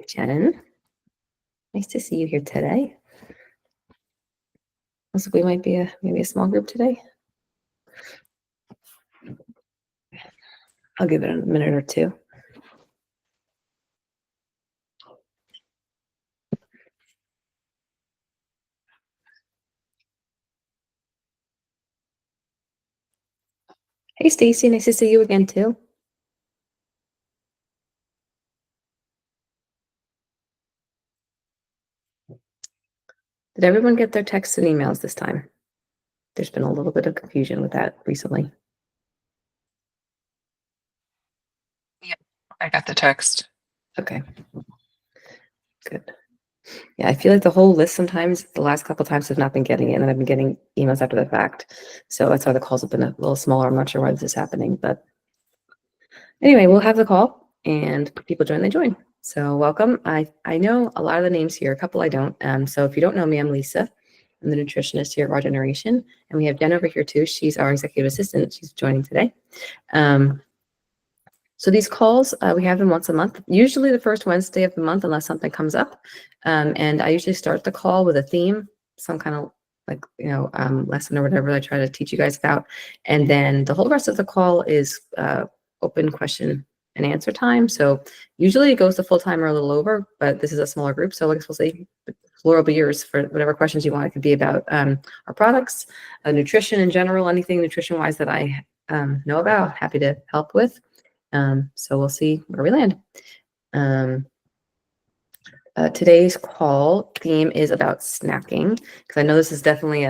Jen, nice to see you here today. Looks like we might be maybe a small group today. I'll give it a minute or two. Hey, Stacy, nice to see you again too. Did everyone get their texts and emails this time? There's been a little bit of confusion with that recently. Yeah, I got the text. Okay, good. Yeah, I feel like the whole list sometimes, the last couple times I've not been getting it, and I've been getting emails after the fact. So that's why the calls have been a little smaller. I'm not sure why this is happening, but anyway, we'll have the call and people join, they join. So welcome. I know a lot of the names here, a couple I don't. So if you don't know me, I'm Lisa. I'm the nutritionist here at Raw Generation. And we have Jen over here too. She's our executive assistant. She's joining today. So these calls, we have them once a month, usually the first Wednesday of the month, unless something comes up. And I usually start the call with a theme, some kind of like, lesson or whatever I try to teach you guys about. And then the whole rest of the call is open question and answer time. So usually it goes to full time or a little over, but this is a smaller group. So I guess we'll say the floor will be yours for whatever questions you want. It could be about our products, nutrition in general, anything nutrition wise that I know about, happy to help with. So we'll see where we land. Today's call theme is about snacking, because I know this is definitely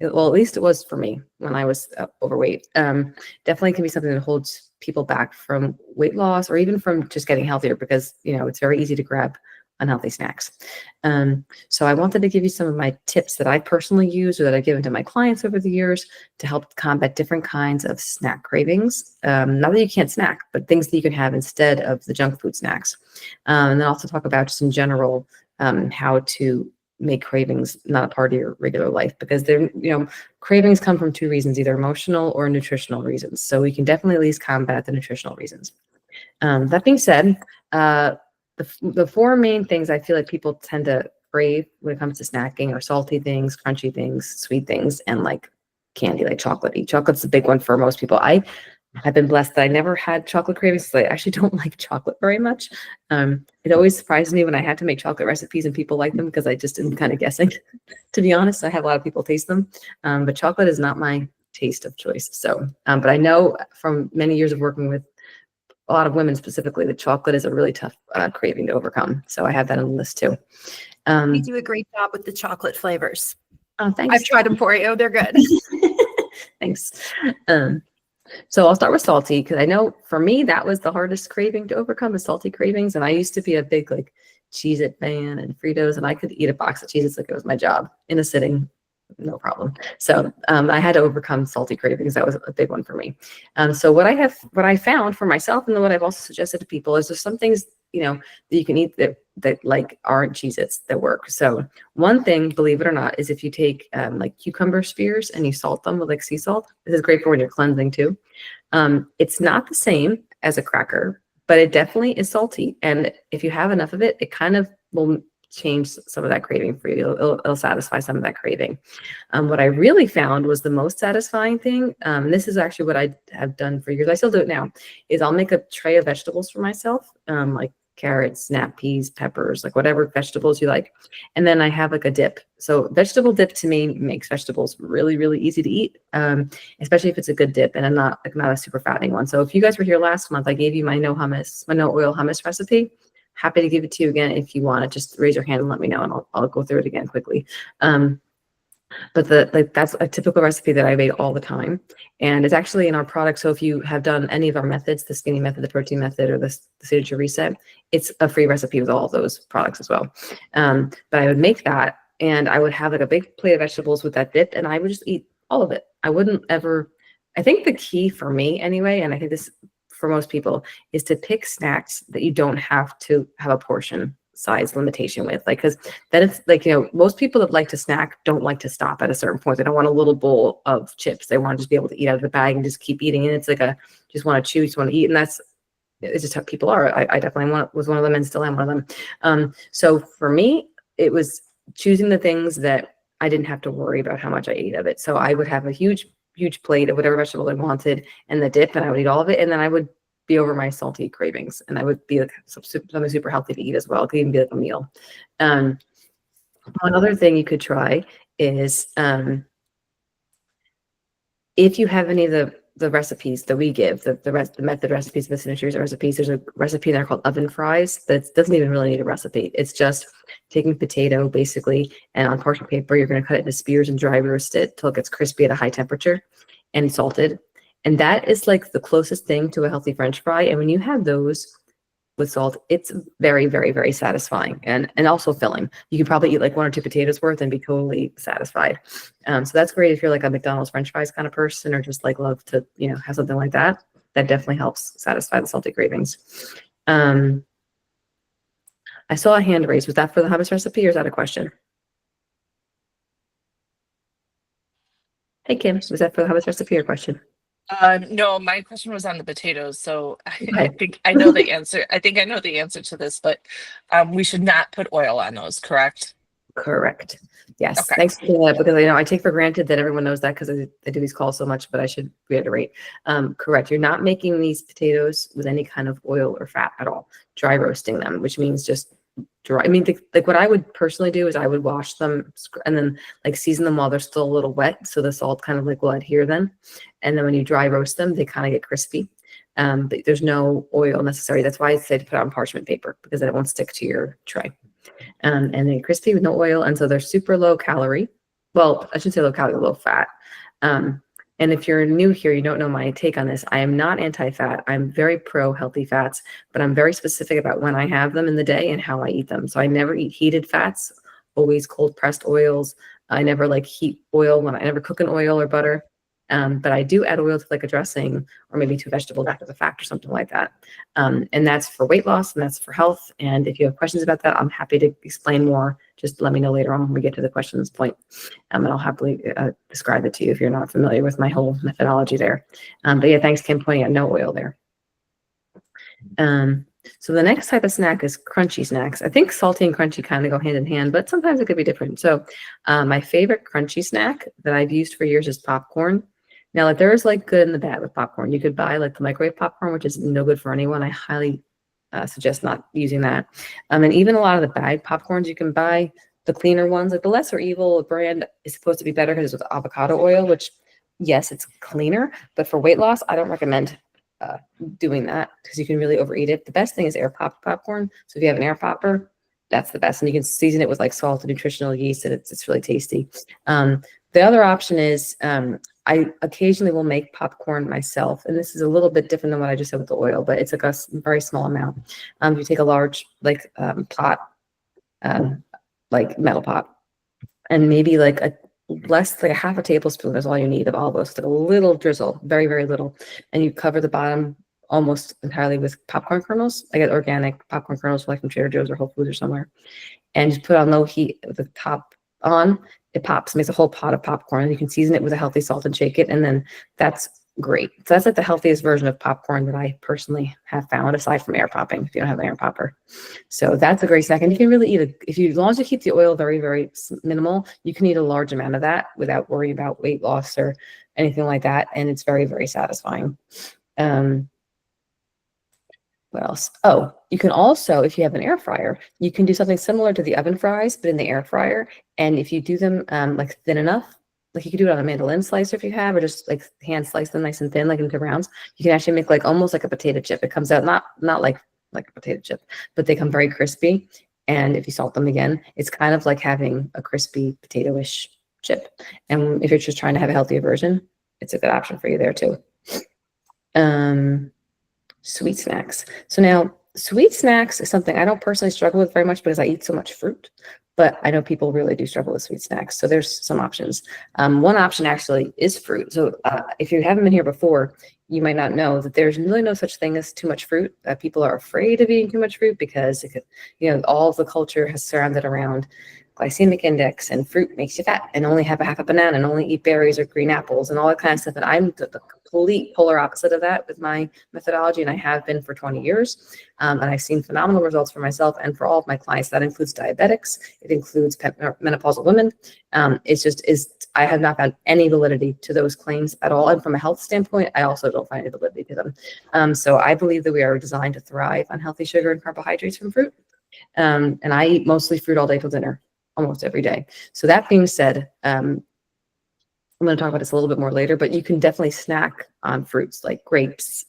well, at least it was for me when I was overweight. Definitely can be something that holds people back from weight loss or even from just getting healthier, because, it's very easy to grab unhealthy snacks. So I wanted to give you some of my tips that I personally use or that I've given to my clients over the years to help combat different kinds of snack cravings. Not that you can't snack, but things that you can have instead of the junk food snacks. And then also talk about just in general how to make cravings not a part of your regular life, because they're, cravings come from two reasons, either emotional or nutritional reasons. So we can definitely at least combat the nutritional reasons. That being said, the four main things I feel like people tend to crave when it comes to snacking are salty things, crunchy things, sweet things, and like candy, like chocolatey. Chocolate's a big one for most people. I have been blessed that I never had chocolate cravings. I actually don't like chocolate very much. It always surprised me when I had to make chocolate recipes and people like them, because I just am kind of guessing. To be honest, I have a lot of people taste them, but chocolate is not my taste of choice. So, but I know from many years of working with a lot of women specifically, the chocolate is a really tough craving to overcome. So I have that on the list too. You do a great job with the chocolate flavors. Oh, thanks. I've tried them for you. They're good. Thanks. So I'll start with salty, because I know for me, that was the hardest craving to overcome, is salty cravings. And I used to be a big like Cheez-It fan and Fritos, and I could eat a box of Cheez-Its like it was my job in a sitting. No problem. So I had to overcome salty cravings. That was a big one for me. So what I found for myself, and then what I've also suggested to people, is there's some things, that you can eat that like aren't Cheez-Its that work. So one thing, believe it or not, is if you take like cucumber spheres and you salt them with like sea salt. This is great for when you're cleansing too. It's not the same as a cracker, but it definitely is salty. And if you have enough of it, it kind of will change some of that craving for you. It'll satisfy some of that craving. What I really found was the most satisfying thing, and this is actually what I have done for years, I still do it now, is I'll make a tray of vegetables for myself, like carrots, snap peas, peppers, like whatever vegetables you like. And then I have like a dip. So vegetable dip to me makes vegetables really, really easy to eat, especially if it's a good dip and not a super fattening one. So if you guys were here last month, I gave you my no oil hummus recipe. Happy to give it to you again if you want it. Just raise your hand and let me know, and I'll go through it again quickly. But that's a typical recipe that I made all the time, and it's actually in our product. So if you have done any of our methods, the skinny method, the protein method, or the signature reset, it's a free recipe with all of those products as well. But I would make that, and I would have like a big plate of vegetables with that dip, and I would just eat all of it. I wouldn't ever. I think the key for me anyway, and I think this for most people, is to pick snacks that you don't have to have a portion size limitation with, like, because then it's like, most people that like to snack don't like to stop at a certain point. They don't want a little bowl of chips. They want to just be able to eat out of the bag and just keep eating. And it's like just want to chew, just want to eat. And that's it's just how people are. I definitely was one of them and still am one of them. So for me, it was choosing the things that I didn't have to worry about how much I ate of it. So I would have a huge plate of whatever vegetable I wanted and the dip, and I would eat all of it. And then I would be over my salty cravings, and I would be like something super healthy to eat as well. It could even be like a meal. One other thing you could try is if you have any of the recipes that we give, the method recipes, the nutritionist recipes, there's a recipe there called oven fries that doesn't even really need a recipe. It's just taking potato basically, and on parchment paper, you're going to cut it into spears and dry roast it till it gets crispy at a high temperature and salted. And that is like the closest thing to a healthy French fry. And when you have those with salt, it's very, very, very satisfying and also filling. You can probably eat like 1 or 2 potatoes worth and be totally satisfied. So that's great if you're like a McDonald's French fries kind of person, or just like love to, have something like that. That definitely helps satisfy the salty cravings. I saw a hand raised. Was that for the hummus recipe, or is that a question? Hey, Kim, was that for the hummus recipe or question? No, my question was on the potatoes. So I Okay. think I know the answer. I think I know the answer to this, but we should not put oil on those, correct? Correct. Yes. Okay. Thanks for that, because I take for granted that everyone knows that because I do these calls so much, but I should reiterate. Correct. You're not making these potatoes with any kind of oil or fat at all. Dry roasting them, which means just dry. I mean, like what I would personally do is I would wash them and then like season them while they're still a little wet, so the salt kind of like will adhere then. And then when you dry roast them, they kind of get crispy. But there's no oil necessary. That's why I said put it on parchment paper, because then it won't stick to your tray. And they're crispy with no oil, and so they're super low calorie. Well, I should say low calorie, low fat. And if you're new here, you don't know my take on this. I am not anti-fat. I'm very pro healthy fats, but I'm very specific about when I have them in the day and how I eat them. So I never eat heated fats, always cold pressed oils. I never like heat oil I never cook in oil or butter. But I do add oil to like a dressing, or maybe to vegetables after the fact or something like that. And that's for weight loss and that's for health. And if you have questions about that, I'm happy to explain more. Just let me know later on when we get to the questions point. And I'll happily describe it to you if you're not familiar with my whole methodology there. But yeah, thanks, Kim, pointing out no oil there. So the next type of snack is crunchy snacks. I think salty and crunchy kind of go hand in hand, but sometimes it could be different. So my favorite crunchy snack that I've used for years is popcorn. Now, like, there's like good and the bad with popcorn. You could buy like the microwave popcorn, which is no good for anyone. I highly suggest not using that. And even a lot of the bad popcorns, you can buy the cleaner ones. Like the Lesser Evil brand is supposed to be better because it's with avocado oil, which, yes, it's cleaner. But for weight loss, I don't recommend doing that because you can really overeat it. The best thing is air popped popcorn. So if you have an air popper, that's the best. And you can season it with like salt and nutritional yeast, and it's really tasty. The other option is I occasionally will make popcorn myself, and this is a little bit different than what I just said with the oil, but it's like a very small amount. You take a large like pot, like metal pot, and maybe like less like a half a tablespoon is all you need of all those. It's like a little drizzle, very, very little, and you cover the bottom almost entirely with popcorn kernels. I get organic popcorn kernels like from Trader Joe's or Whole Foods or somewhere, and just put on low heat with the top on. It pops, makes a whole pot of popcorn. You can season it with a healthy salt and shake it, and then that's great. So that's like the healthiest version of popcorn that I personally have found, aside from air popping if you don't have an air popper. So that's a great snack, and you can really eat it as long as you keep the oil very, very minimal. You can eat a large amount of that without worrying about weight loss or anything like that, and it's very, very satisfying. What else? Oh, you can also, if you have an air fryer, you can do something similar to the oven fries, but in the air fryer. And if you do them like thin enough, like you could do it on a mandolin slicer if you have, or just like hand slice them nice and thin, like into rounds. You can actually make like almost like a potato chip. It comes out not like a potato chip, but they come very crispy. And if you salt them again, it's kind of like having a crispy potato-ish chip. And if you're just trying to have a healthier version, it's a good option for you there too. Sweet snacks. So now sweet snacks is something I don't personally struggle with very much because I eat so much fruit, but I know people really do struggle with sweet snacks. So there's some options. One option actually is fruit. So if you haven't been here before, you might not know that there's really no such thing as too much fruit. People are afraid of eating too much fruit because it could, all of the culture has surrounded around glycemic index, and fruit makes you fat, and only have a half a banana and only eat berries or green apples and all that kind of stuff. And I'm the complete polar opposite of that with my methodology, and I have been for 20 years. And I've seen phenomenal results for myself and for all of my clients. That includes diabetics. It includes menopausal women. I have not found any validity to those claims at all. And from a health standpoint, I also don't find any validity to them. So I believe that we are designed to thrive on healthy sugar and carbohydrates from fruit. And I eat mostly fruit all day till dinner, almost every day. So that being said, I'm going to talk about this a little bit more later, but you can definitely snack on fruits like grapes,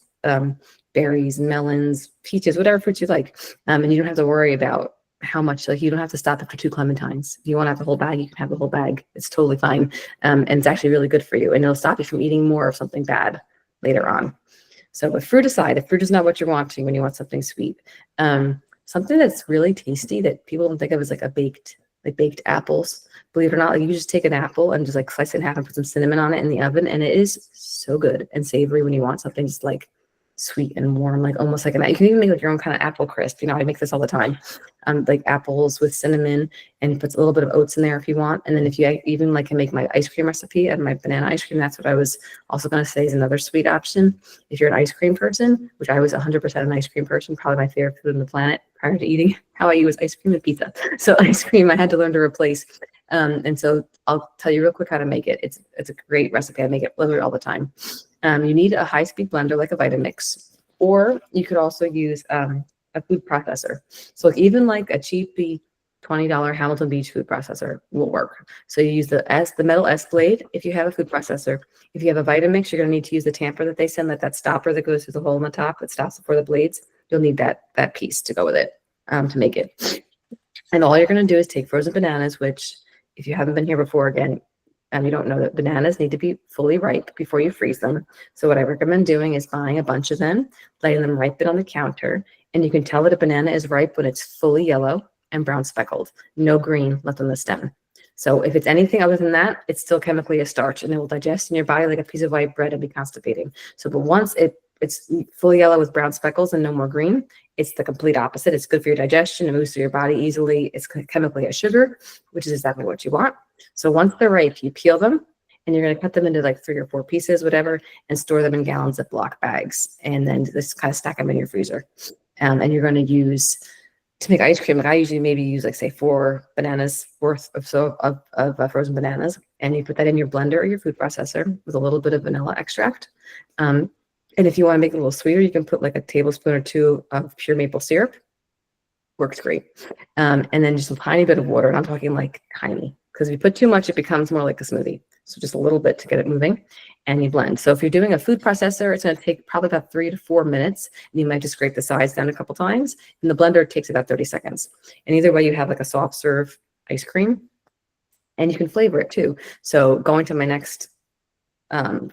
berries, melons, peaches, whatever fruits you like. And you don't have to worry about how much, like you don't have to stop after 2 clementines. If you want to have the whole bag, you can have the whole bag. It's totally fine. And it's actually really good for you. And it'll stop you from eating more of something bad later on. So with fruit aside, if fruit is not what you're wanting when you want something sweet, something that's really tasty that people don't think of as like baked apples. Believe it or not, like you just take an apple and just like slice it in half and put some cinnamon on it in the oven, and it is so good and savory when you want something just like sweet and warm, like almost like you can even make like your own kind of apple crisp. I make this all the time. Like apples with cinnamon, and put a little bit of oats in there if you want. And then if you even can make my ice cream recipe and my banana ice cream, that's what I was also going to say is another sweet option. If you're an ice cream person, which I was 100% an ice cream person, probably my favorite food on the planet prior to eating, how I eat was ice cream and pizza. So ice cream I had to learn to replace. And so I'll tell you real quick how to make it. It's a great recipe. I make it literally all the time. You need a high-speed blender like a Vitamix, or you could also use a food processor. So even like a cheapy $20 Hamilton Beach food processor will work. So you use the metal S blade if you have a food processor. If you have a Vitamix, you're going to need to use the tamper that they send, that stopper that goes through the hole in the top that stops before the blades. You'll need that piece to go with it to make it. And all you're going to do is take frozen bananas, which if you haven't been here before, again, you don't know that bananas need to be fully ripe before you freeze them. So what I recommend doing is buying a bunch of them, letting them ripen on the counter. And you can tell that a banana is ripe when it's fully yellow and brown speckled, no green left on the stem. So if it's anything other than that, it's still chemically a starch, and it will digest in your body like a piece of white bread and be constipating. So, but once it's fully yellow with brown speckles and no more green, it's the complete opposite. It's good for your digestion. It moves through your body easily. It's chemically a sugar, which is exactly what you want. So once they're ripe, you peel them, and you're going to cut them into like 3 or 4 pieces, whatever, and store them in gallons of block bags. And then just kind of stack them in your freezer. And you're going to use to make ice cream. Like I usually maybe use like say 4 bananas worth of frozen bananas, and you put that in your blender or your food processor with a little bit of vanilla extract. And if you want to make it a little sweeter, you can put like a tablespoon or 2 of pure maple syrup. Works great. And then just a tiny bit of water. And I'm talking like tiny, because if you put too much, it becomes more like a smoothie. So just a little bit to get it moving, and you blend. So if you're doing a food processor, it's going to take probably about 3 to 4 minutes. And you might just scrape the sides down a couple times. And the blender takes about 30 seconds. And either way, you have like a soft serve ice cream, and you can flavor it too. So going to my next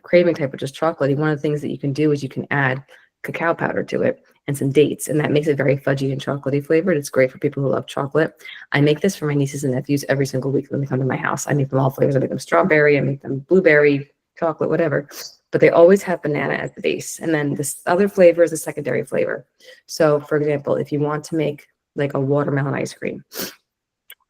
craving type, which is chocolatey, one of the things that you can do is you can add cacao powder to it and some dates, and that makes it very fudgy and chocolatey flavored. It's great for people who love chocolate. I make this for my nieces and nephews every single week when they come to my house. I make them all flavors. I make them strawberry, I make them blueberry, chocolate, whatever. But they always have banana as the base, and then this other flavor is a secondary flavor. So for example, if you want to make like a watermelon ice cream,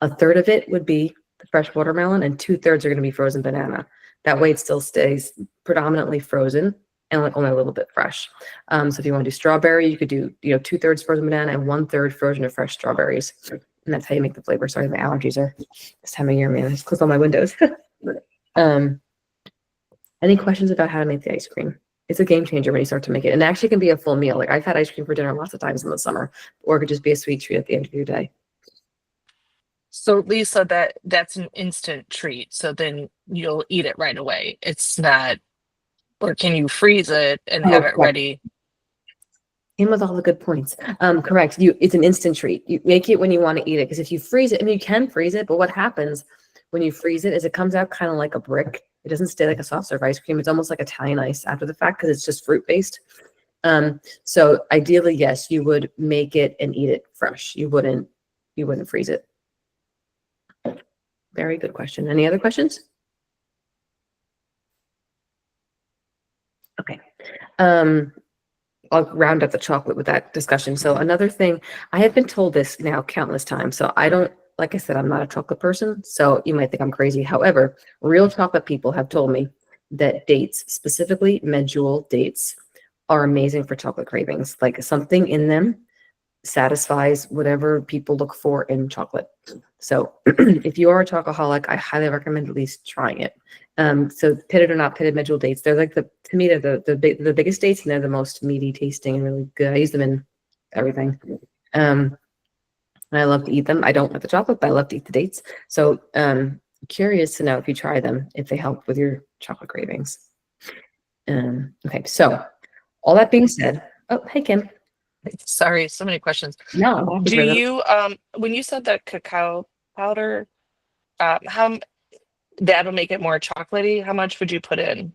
1/3 of it would be the fresh watermelon, and 2/3 are going to be frozen banana. That way it still stays predominantly frozen and like only a little bit fresh. So if you want to do strawberry, you could do 2/3 frozen banana and 1/3 frozen or fresh strawberries. And that's how you make the flavor. Sorry, my allergies are this time of year, man. I just closed all my windows. Any questions about how to make the ice cream? It's a game changer when you start to make it. And it actually can be a full meal. Like I've had ice cream for dinner lots of times in the summer, or it could just be a sweet treat at the end of your day. So Lisa, that's an instant treat. So then you'll eat it right away. It's not, or can you freeze it and have it ready? In with all the good points. Correct. It's an instant treat. You make it when you want to eat it, because if you freeze it, I mean, you can freeze it, but what happens when you freeze it is it comes out kind of like a brick. It doesn't stay like a soft serve ice cream. It's almost like Italian ice after the fact, because it's just fruit based. So ideally, yes, you would make it and eat it fresh. You wouldn't freeze it. Very good question. Any other questions? Okay. I'll round up the chocolate with that discussion. So another thing, I have been told this now countless times. So I don't, like I said, I'm not a chocolate person. So you might think I'm crazy. However, real chocolate people have told me that dates, specifically medjool dates, are amazing for chocolate cravings. Like something in them satisfies whatever people look for in chocolate. So if you are a chocoholic, I highly recommend at least trying it. So pitted or not pitted medjool dates, they're like to me, they're the biggest dates, and they're the most meaty tasting and really good. I use them in everything. And I love to eat them. I don't like the chocolate, but I love to eat the dates. So curious to know if you try them, if they help with your chocolate cravings. Okay, so all that being said, oh, hey, Kim. Sorry, so many questions. No, Do you when you said that cacao powder, how that'll make it more chocolatey? How much would you put in?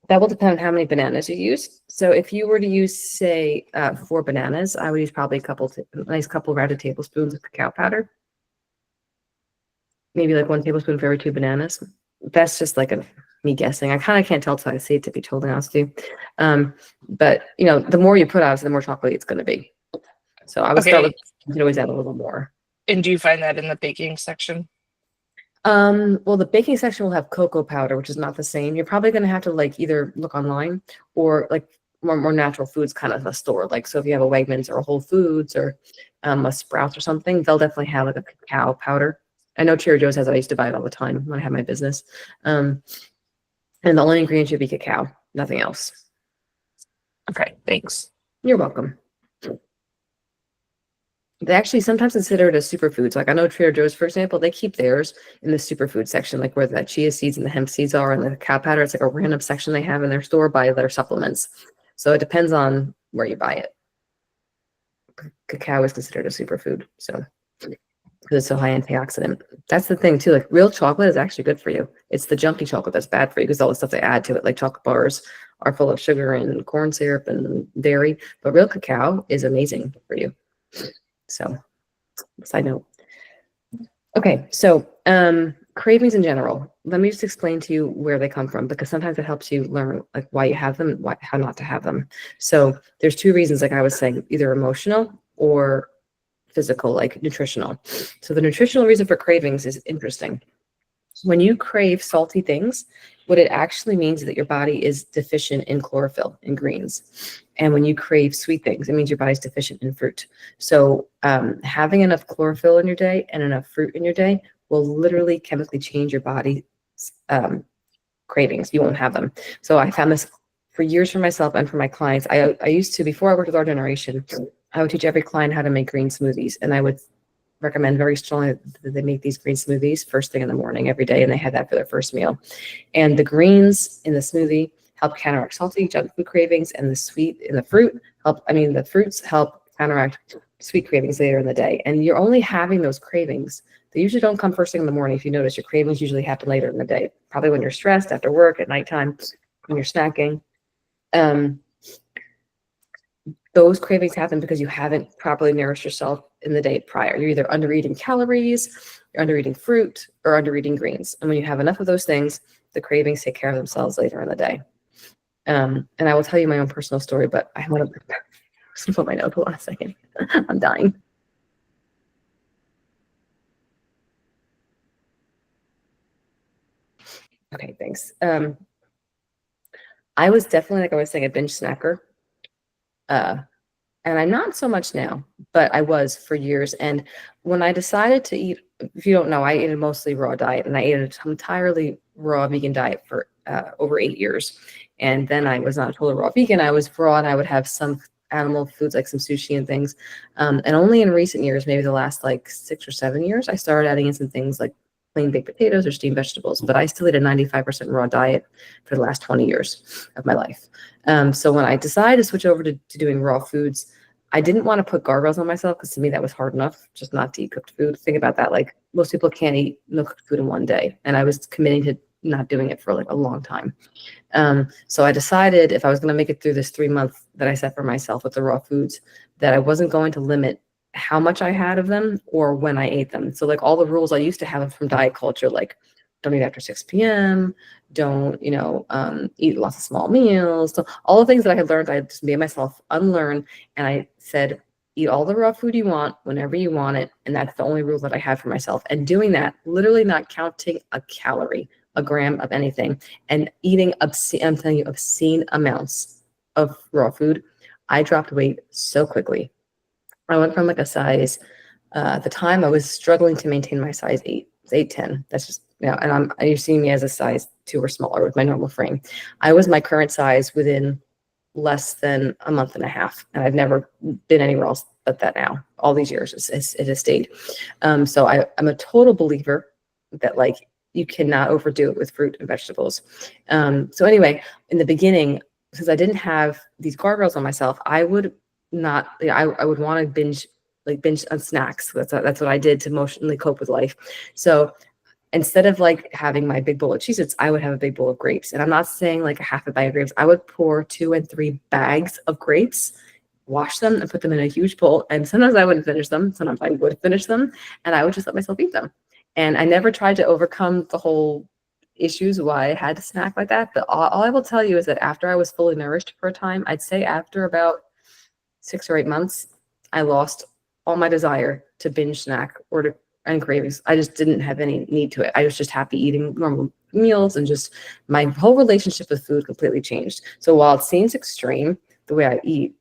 that will depend on how many bananas you use. So if you were to use, say, 4 bananas, I would use probably a nice couple rounded tablespoons of cacao powder. Maybe like 1 tablespoon for every 2 bananas. That's just like me guessing. I kind of can't tell till I see it, to be totally honest with you. But you know, the more you put out, the more chocolatey it's going to be. So I would start with, you can always add a little more. And do you find that in the baking section? Well, the baking section will have cocoa powder, which is not the same. You're probably going to have to like either look online or like more natural foods kind of a store. Like, so if you have a Wegmans or a Whole Foods or a Sprouts or something, they'll definitely have like a cacao powder. I know Trader Joe's has it. I used to buy it all the time when I had my business. And the only ingredient should be cacao, nothing else. Okay, thanks. You're welcome. They actually sometimes consider it a superfood. So like I know Trader Joe's, for example, they keep theirs in the superfood section, like where the chia seeds and the hemp seeds are, and the cacao powder. It's like a random section they have in their store by their supplements. So it depends on where you buy it. Cacao is considered a superfood, so because it's so high antioxidant. That's the thing too. Like real chocolate is actually good for you. It's the junky chocolate that's bad for you because all the stuff they add to it, like chocolate bars, are full of sugar and corn syrup and dairy. But real cacao is amazing for you. So, side note. Okay, so cravings in general. Let me just explain to you where they come from, because sometimes it helps you learn like why you have them, how not to have them. So there's 2 reasons, like I was saying, either emotional or physical, like nutritional. So the nutritional reason for cravings is interesting. When you crave salty things, what it actually means is that your body is deficient in chlorophyll in greens. And when you crave sweet things, it means your body's deficient in fruit. So having enough chlorophyll in your day and enough fruit in your day will literally chemically change your body's cravings. You won't have them. So I found this for years for myself and for my clients. I used to, before I worked with our generation, I would teach every client how to make green smoothies. And I would recommend very strongly that they make these green smoothies first thing in the morning every day. And they had that for their first meal. And the greens in the smoothie help counteract salty junk food cravings, and the sweet in the fruit the fruits help counteract sweet cravings later in the day. And you're only having those cravings. They usually don't come first thing in the morning. If you notice, your cravings usually happen later in the day, probably when you're stressed, after work, at nighttime, when you're snacking. Those cravings happen because you haven't properly nourished yourself in the day prior. You're either under eating calories, you're under eating fruit, or under eating greens. And when you have enough of those things, the cravings take care of themselves later in the day. And I will tell you my own personal story, but I want to put my note. Hold on a second. I'm dying. Okay, thanks. I was definitely, like I was saying, a binge snacker. And I'm not so much now, but I was for years. And when I decided to eat, if you don't know, I ate a mostly raw diet, and I ate an entirely raw vegan diet for over 8 years. And then I was not a total raw vegan. I was raw, and I would have some animal foods like some sushi and things. And only in recent years, maybe the last like 6 or 7 years, I started adding in some things like plain baked potatoes or steamed vegetables. But I still ate a 95% raw diet for the last 20 years of my life. So when I decided to switch over to doing raw foods, I didn't want to put guardrails on myself, because to me that was hard enough just not to eat cooked food. Think about that. Like most people can't eat no cooked food in one day. And I was committing to not doing it for like a long time. So I decided if I was going to make it through this 3 month that I set for myself with the raw foods, that I wasn't going to limit how much I had of them or when I ate them. So like all the rules I used to have from diet culture, like don't eat after 6 p.m., don't, eat lots of small meals. So all the things that I had learned, I just made myself unlearn. And I said, eat all the raw food you want, whenever you want it. And that's the only rule that I had for myself. And doing that, literally not counting a calorie, a gram of anything and eating obscene, I'm telling you, obscene amounts of raw food, I dropped weight so quickly. I went from like a size, at the time I was struggling to maintain my size 8, 8'10". That's just, and you're seeing me as a size 2 or smaller with my normal frame. I was my current size within less than a month and a half. And I've never been anywhere else but that now. All these years, it has stayed. So I'm a total believer that like you cannot overdo it with fruit and vegetables. So anyway, in the beginning, since I didn't have these guardrails on myself, I would not, I would want to binge on snacks. That's what I did to emotionally cope with life. So instead of like having my big bowl of Cheez-Its, I would have a big bowl of grapes. And I'm not saying like a half a bag of grapes. I would pour 2 and 3 bags of grapes, wash them and put them in a huge bowl. And sometimes I wouldn't finish them. Sometimes I would finish them and I would just let myself eat them. And I never tried to overcome the whole issues why I had to snack like that. But all I will tell you is that after I was fully nourished for a time, I'd say after about 6 or 8 months, I lost all my desire to binge snack and cravings. I just didn't have any need to it. I was just happy eating normal meals, and just my whole relationship with food completely changed. So while it seems extreme, the way I eat,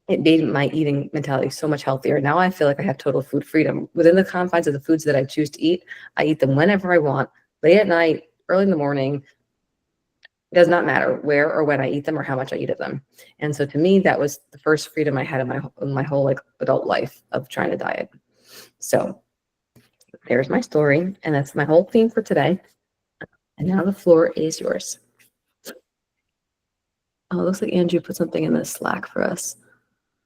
it made my eating mentality so much healthier. Now I feel like I have total food freedom. Within the confines of the foods that I choose to eat, I eat them whenever I want, late at night, early in the morning. It does not matter where or when I eat them or how much I eat of them. And so to me, that was the first freedom I had in my whole like adult life of trying to diet. So there's my story, and that's my whole theme for today. And now the floor is yours. Oh, it looks like Andrew put something in the Slack for us.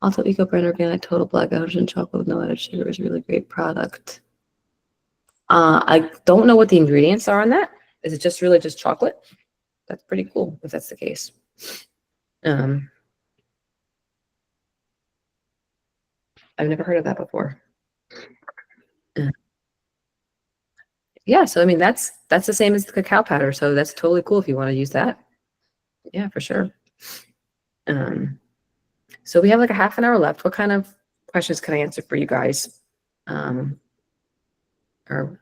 Also, eco-brand organic total black hydrogen chocolate with no added sugar is a really great product. I don't know what the ingredients are on that. Is it just really just chocolate? That's pretty cool if that's the case. I've never heard of that before. Yeah, so I mean that's the same as the cacao powder, so that's totally cool if you want to use that. Yeah, for sure. So we have like a half an hour left. What kind of questions can I answer for you guys? Or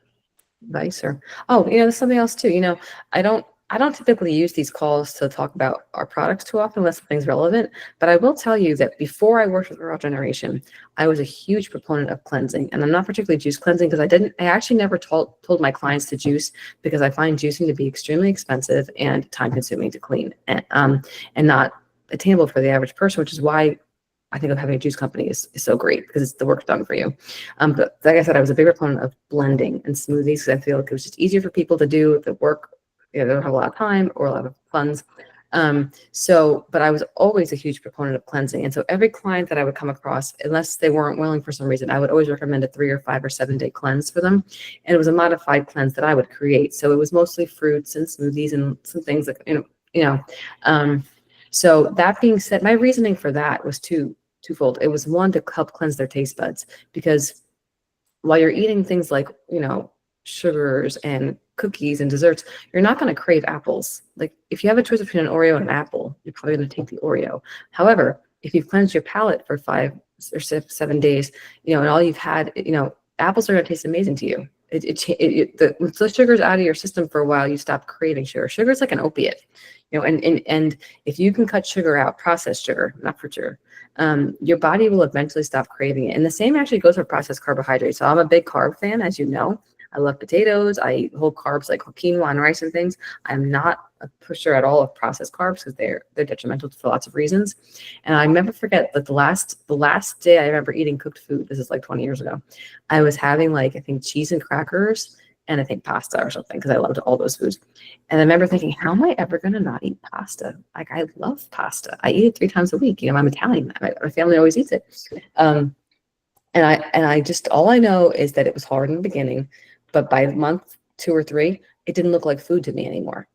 advice, or there's something else too. I don't typically use these calls to talk about our products too often unless something's relevant. But I will tell you that before I worked with Raw Generation, I was a huge proponent of cleansing. And I'm not particularly juice cleansing because I actually never told my clients to juice, because I find juicing to be extremely expensive and time consuming to clean, and not attainable for the average person, which is why I think of having a juice company is so great, because it's the work done for you. But like I said, I was a big proponent of blending and smoothies because I feel like it was just easier for people to do the work. They don't have a lot of time or a lot of funds. But I was always a huge proponent of cleansing. And so every client that I would come across, unless they weren't willing for some reason, I would always recommend a 3 or 5 or 7 day cleanse for them. And it was a modified cleanse that I would create. So it was mostly fruits and smoothies and some things like, so that being said, my reasoning for that was twofold. It was one, to help cleanse their taste buds, because while you're eating things like, sugars and cookies and desserts, you're not going to crave apples. Like if you have a choice between an Oreo and an apple, you're probably going to take the Oreo. However, if you've cleansed your palate for 5 or 7 days, and all you've had, apples are going to taste amazing to you. Once the sugar's out of your system for a while, you stop craving sugar. Sugar is like an opiate, and if you can cut sugar out, processed sugar, not fruit sugar, your body will eventually stop craving it. And the same actually goes for processed carbohydrates. So I'm a big carb fan, as you know. I love potatoes. I eat whole carbs like quinoa and rice and things. I'm not a pusher at all of processed carbs because they're detrimental for lots of reasons. And I never forget that the last day I remember eating cooked food, this is like 20 years ago, I was having like, I think, cheese and crackers and I think pasta or something, because I loved all those foods. And I remember thinking, how am I ever going to not eat pasta? Like, I love pasta. I eat it 3 times a week. I'm Italian. My family always eats it. And I just, all I know is that it was hard in the beginning, but by month 2 or 3, it didn't look like food to me anymore.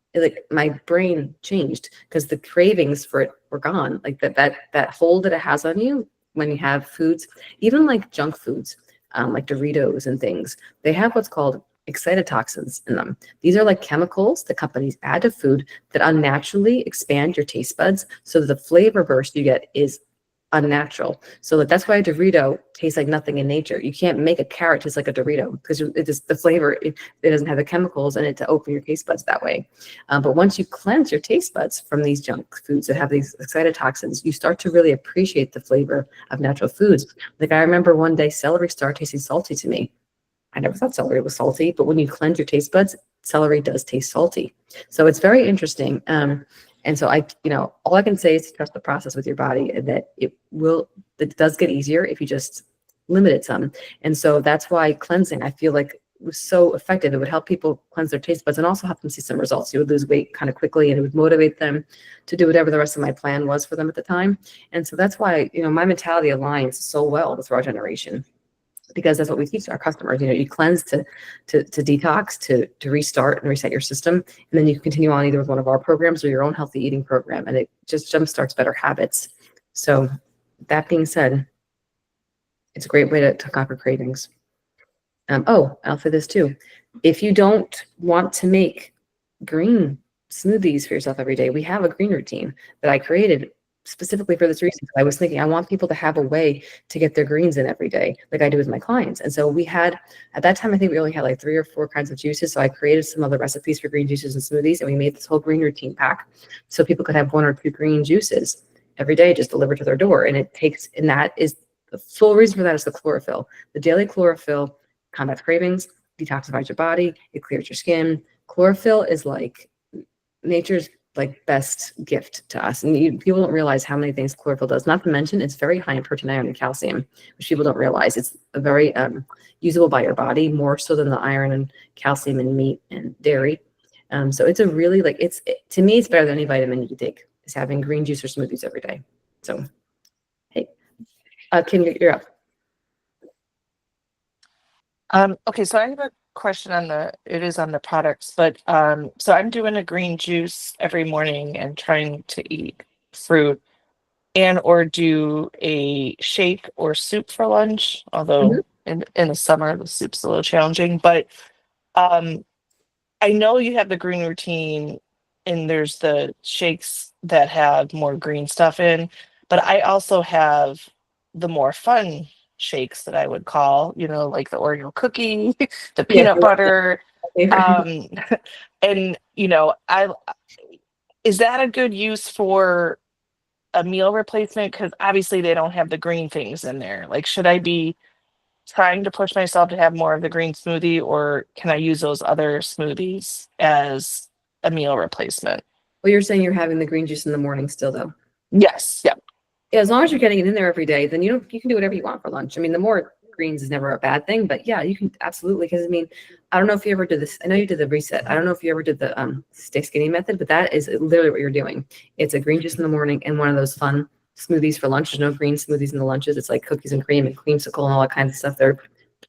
My brain changed because the cravings for it were gone. Like that hold that it has on you when you have foods, even like junk foods, like Doritos and things, they have what's called excitotoxins in them. These are like chemicals that companies add to food that unnaturally expand your taste buds, so the flavor burst you get is unnatural. So that's why a Dorito tastes like nothing in nature. You can't make a carrot taste like a Dorito because it just the flavor, it doesn't have the chemicals in it to open your taste buds that way. But once you cleanse your taste buds from these junk foods that have these excitotoxins, you start to really appreciate the flavor of natural foods. Like I remember one day celery started tasting salty to me. I never thought celery was salty, but when you cleanse your taste buds, celery does taste salty. So it's very interesting. And so all I can say is to trust the process with your body, and that it does get easier if you just limit it some. And so that's why cleansing, I feel like, was so effective. It would help people cleanse their taste buds and also help them see some results. You would lose weight kind of quickly, and it would motivate them to do whatever the rest of my plan was for them at the time. And so that's why, my mentality aligns so well with our generation, because that's what we teach our customers. You cleanse to detox, to restart and reset your system. And then you can continue on either with one of our programs or your own healthy eating program. And it just jumpstarts better habits. So that being said, it's a great way to conquer cravings. I'll say this too. If you don't want to make green smoothies for yourself every day, we have a green routine that I created specifically for this reason. I was thinking I want people to have a way to get their greens in every day, like I do with my clients. And so we had, at that time, I think we only had like 3 or 4 kinds of juices. So I created some other recipes for green juices and smoothies, and we made this whole green routine pack so people could have 1 or 2 green juices every day just delivered to their door. And that is the full reason for that is the chlorophyll. The daily chlorophyll combats cravings, detoxifies your body, it clears your skin. Chlorophyll is like nature's best gift to us. And people don't realize how many things chlorophyll does. Not to mention, it's very high in protein, iron, and calcium, which people don't realize. It's a very usable by your body, more so than the iron and calcium in meat and dairy. So it's a really to me, it's better than any vitamin you can take, is having green juice or smoothies every day. So, hey, Kim, you're up. Okay, so I have a question on the products, but so I'm doing a green juice every morning and trying to eat fruit or do a shake or soup for lunch, although in the summer the soup's a little challenging. But I know you have the green routine and there's the shakes that have more green stuff in, but I also have the more fun shakes that I would call, like the Oreo cookie, the peanut butter. And is that a good use for a meal replacement? Because obviously they don't have the green things in there. Like, should I be trying to push myself to have more of the green smoothie, or can I use those other smoothies as a meal replacement? Well, you're saying you're having the green juice in the morning still, though. Yes. Yep. Yeah, as long as you're getting it in there every day, then you can do whatever you want for lunch. I mean, the more greens is never a bad thing, but yeah, you can absolutely. Because I don't know if you ever did this. I know you did the reset. I don't know if you ever did the stay skinny method, but that is literally what you're doing. It's a green juice in the morning and one of those fun smoothies for lunch. There's no green smoothies in the lunches. It's like cookies and cream and creamsicle and all that kinds of stuff. They're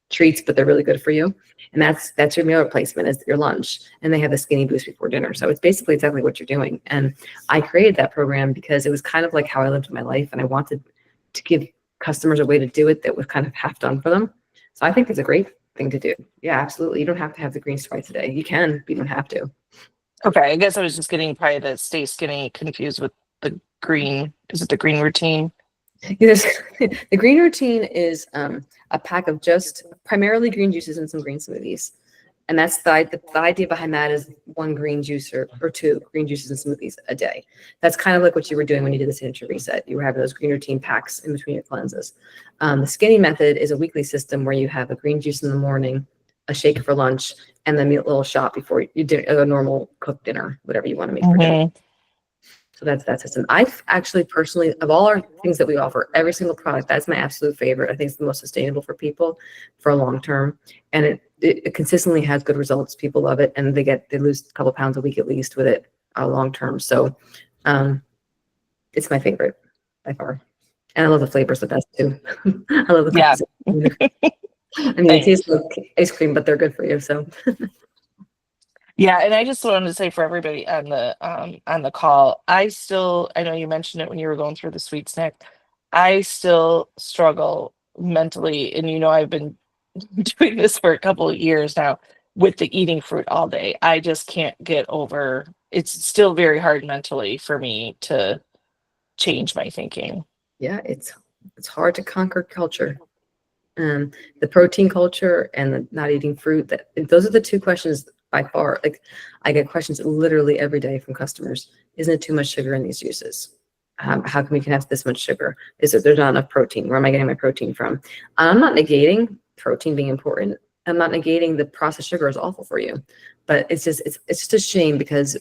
treats, but they're really good for you. And that's your meal replacement, is your lunch. And they have the skinny boost before dinner. So it's basically exactly what you're doing. And I created that program because it was kind of like how I lived my life. And I wanted to give customers a way to do it that was kind of half done for them. So I think it's a great thing to do. Yeah, absolutely. You don't have to have the greens twice a day. You can, but you don't have to. Okay. I guess I was just getting probably the stay skinny confused with the green. Is it the green routine? Yes. The green routine is a pack of just primarily green juices and some green smoothies. And that's the idea behind that is 1 green juice or 2 green juices and smoothies a day. That's kind of like what you were doing when you did the signature reset. You were having those green routine packs in between your cleanses. The skinny method is a weekly system where you have a green juice in the morning, a shake for lunch, and then a little shot before you do a normal cooked dinner, whatever you want to make for dinner. So that's that system. I've actually personally, of all our things that we offer, every single product, that's my absolute favorite. I think it's the most sustainable for people for a long term. And it consistently has good results. People love it, and they lose a couple pounds a week at least with it long term. So it's my favorite by far. And I love the flavors the best too. I love the flavors. It tastes like ice cream, but they're good for you. So yeah, and I just wanted to say for everybody on the call, I know you mentioned it when you were going through the sweet snack. I still struggle mentally, and I've been doing this for a couple of years now with the eating fruit all day. I just can't get over. It's still very hard mentally for me to change my thinking. Yeah, it's hard to conquer culture. The protein culture and the not eating fruit, that those are the two questions by far. Like, I get questions literally every day from customers. Isn't it too much sugar in these juices? How come we can have this much sugar? Is it there's not enough protein? Where am I getting my protein from? I'm not negating protein being important. I'm not negating the processed sugar is awful for you, but it's just a shame because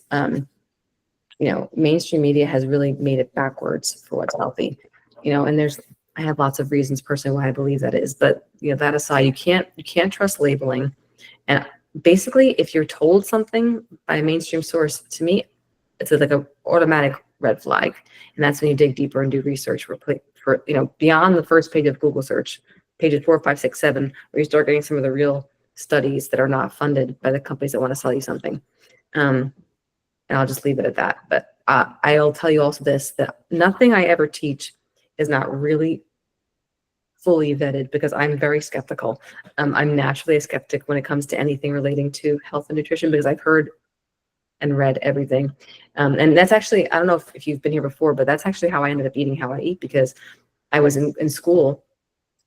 mainstream media has really made it backwards for what's healthy. And I have lots of reasons personally why I believe that is, but that aside, you can't trust labeling. And basically, if you're told something by a mainstream source, to me, it's like a automatic red flag. And that's when you dig deeper and do research for beyond the first page of Google search, pages 4, 5, 6, 7, where you start getting some of the real studies that are not funded by the companies that want to sell you something. And I'll just leave it at that. But I'll tell you also this, that nothing I ever teach is not really fully vetted, because I'm very skeptical. I'm naturally a skeptic when it comes to anything relating to health and nutrition, because I've heard and read everything. And that's actually, I don't know if you've been here before, but that's actually how I ended up eating how I eat, because I was in school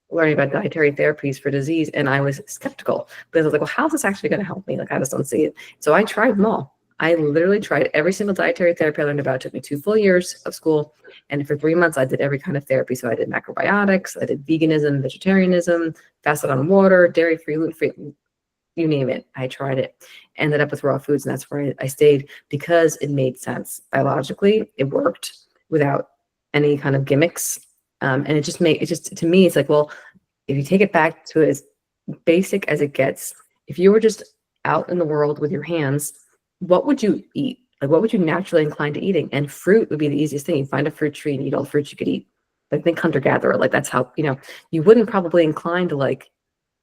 learning about dietary therapies for disease, and I was skeptical because I was like, well, how's this actually going to help me? Like, I just don't see it. So I tried them all. I literally tried every single dietary therapy I learned about. It took me 2 full years of school. And for 3 months, I did every kind of therapy. So I did macrobiotics, I did veganism, vegetarianism, fasted on water, dairy-free, gluten-free, you name it. I tried it. Ended up with raw foods, and that's where I stayed, because it made sense. Biologically, it worked without any kind of gimmicks. And it just, to me, it's like, well, if you take it back to as basic as it gets, if you were just out in the world with your hands, what would you eat? Like, what would you naturally incline to eating? And fruit would be the easiest thing. You find a fruit tree and eat all the fruits you could eat. Like, think hunter-gatherer. Like, that's how, you wouldn't probably incline to like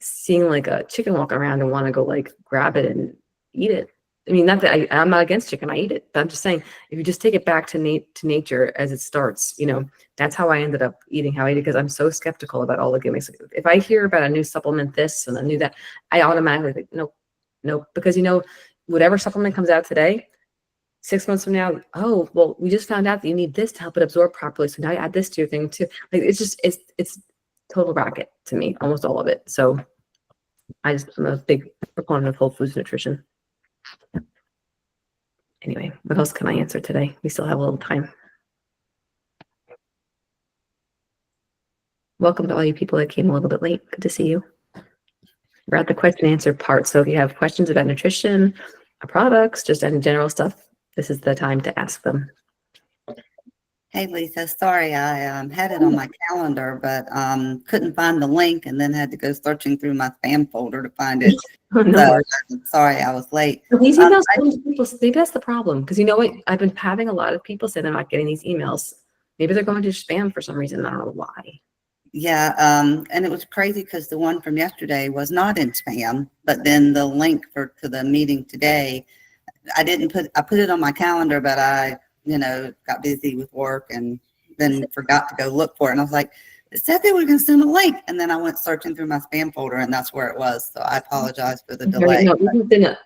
seeing like a chicken walking around and want to go like grab it and eat it. I mean, not that I'm not against chicken, I eat it, but I'm just saying, if you just take it back to nature as it starts, that's how I ended up eating how I eat it, because I'm so skeptical about all the gimmicks. If I hear about a new supplement this and a new that, I automatically think, nope, because whatever supplement comes out today, 6 months from now, oh, well, we just found out that you need this to help it absorb properly. So now you add this to your thing too. Like, it's total racket to me, almost all of it. So I'm a big proponent of whole foods nutrition. Anyway, what else can I answer today? We still have a little time. Welcome to all you people that came a little bit late. Good to see you. We're at the question and answer part. So if you have questions about nutrition, our products, just any general stuff, this is the time to ask them. Hey, Lisa, sorry, I had it on my calendar, but couldn't find the link, and then had to go searching through my spam folder to find it. No, sorry, I was late. these emails, maybe that's the problem, because you know what? I've been having a lot of people say they're not getting these emails. Maybe they're going to spam for some reason. I don't know why. Yeah, and it was crazy because the one from yesterday was not in spam, but then the link to the meeting today, I put it on my calendar, but I got busy with work and then forgot to go look for it. And I was like, it said they were going to send a link. And then I went searching through my spam folder, and that's where it was. So I apologize for the delay. No,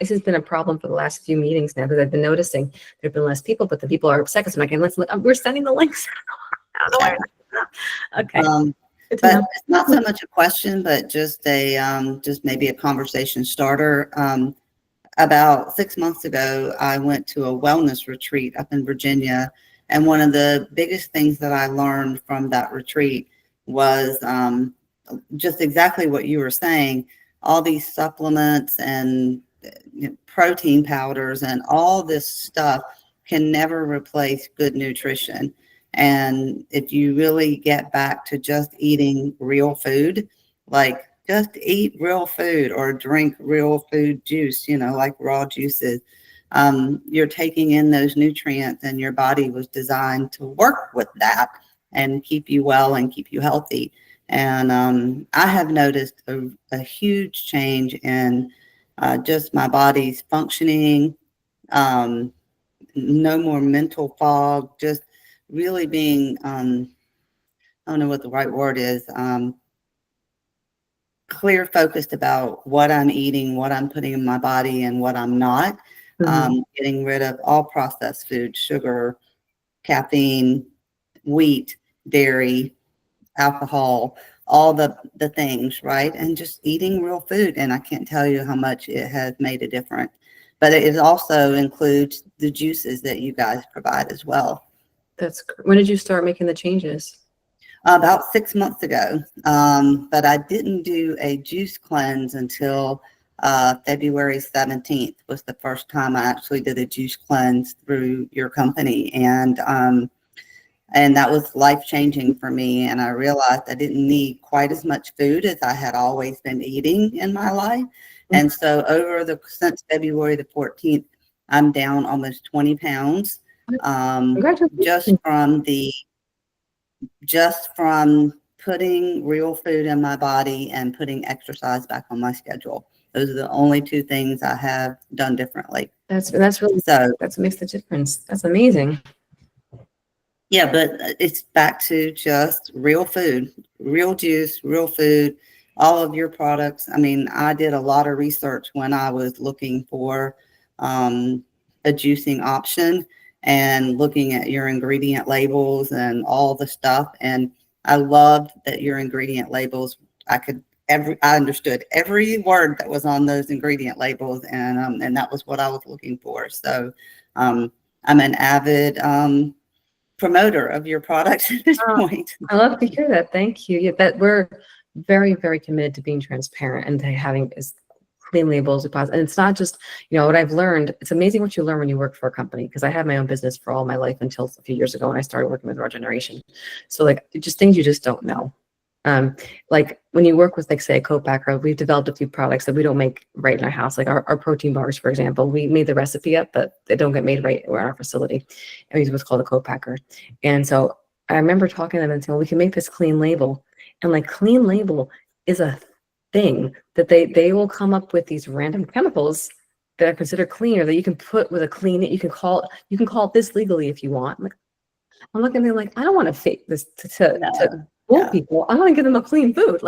this has been a problem for the last few meetings now, because I've been noticing there have been less people, but the people are upset because I'm like, we're sending the links. I don't know why. Okay. But it's not so much a question, but just maybe a conversation starter. About 6 months ago, I went to a wellness retreat up in Virginia. And one of the biggest things that I learned from that retreat was just exactly what you were saying. All these supplements and protein powders and all this stuff can never replace good nutrition. And if you really get back to just eating real food, like just eat real food or drink real food juice, like raw juices, you're taking in those nutrients, and your body was designed to work with that and keep you well and keep you healthy. And I have noticed a huge change in just my body's functioning, no more mental fog, just really being, I don't know what the right word is, clear focused about what I'm eating, what I'm putting in my body, and what I'm not. Getting rid of all processed food, sugar, caffeine, wheat, dairy, alcohol, all the things, right? And just eating real food. And I can't tell you how much it has made a difference. But it also includes the juices that you guys provide as well. When did you start making the changes? About 6 months ago. But I didn't do a juice cleanse until February 17th was the first time I actually did a juice cleanse through your company. And that was life-changing for me. And I realized I didn't need quite as much food as I had always been eating in my life. And so since February the 14th, I'm down almost 20 pounds. Just from putting real food in my body and putting exercise back on my schedule. Those are the only two things I have done differently. That's really, so that's what makes the difference. That's amazing. Yeah, but it's back to just real food, real juice, real food, all of your products. I mean, I did a lot of research when I was looking for a juicing option and looking at your ingredient labels and all the stuff. And I loved that your ingredient labels, I understood every word that was on those ingredient labels, and that was what I was looking for. So I'm an avid promoter of your products at this point. I love to hear that. Thank you. Yeah, that we're very, very committed to being transparent and to having as clean labels as possible. And it's not just, what I've learned. It's amazing what you learn when you work for a company, because I had my own business for all my life until a few years ago when I started working with Regeneration. So just things you just don't know. Like when you work with, say, a co-packer, we've developed a few products that we don't make right in our house. Like our protein bars, for example, we made the recipe up, but they don't get made right in our facility. And we use what's called a co-packer. And so I remember talking to them and saying, well, we can make this clean label. And clean label is a thing that they will come up with these random chemicals that are considered clean, or that you can put with a clean, you can call it this legally if you want. I'm looking at them like, I don't want to fake this to fool people. I want to give them a clean food.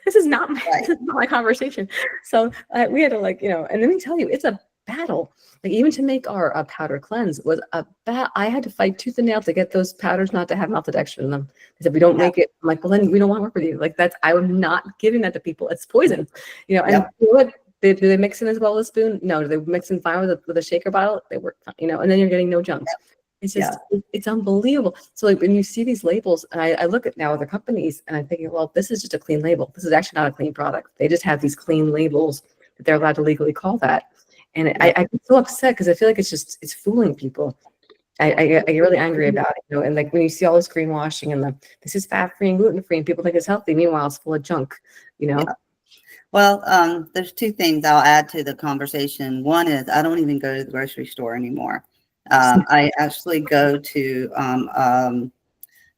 This is not my conversation. So we had to and let me tell you, it's a battle. Even to make our powder cleanse was I had to fight tooth and nail to get those powders not to have maltodextrin in them. They said, we don't make it. I'm like, well, then we don't want to work with you. I'm not giving that to people. It's poison, and what? Do they mix in as well as a spoon? No. Do they mix in fine with a shaker bottle? They work fine, and then you're getting no junk. It's just, it's unbelievable. So when you see these labels, and I look at now other companies and I'm thinking, well, this is just a clean label. This is actually not a clean product. They just have these clean labels that they're allowed to legally call that. And I get so upset because I feel like it's fooling people. I get really angry about it, and when you see all this greenwashing and this is fat-free and gluten-free and people think it's healthy, meanwhile it's full of junk, Well, there's two things I'll add to the conversation. One is I don't even go to the grocery store anymore. I actually go to,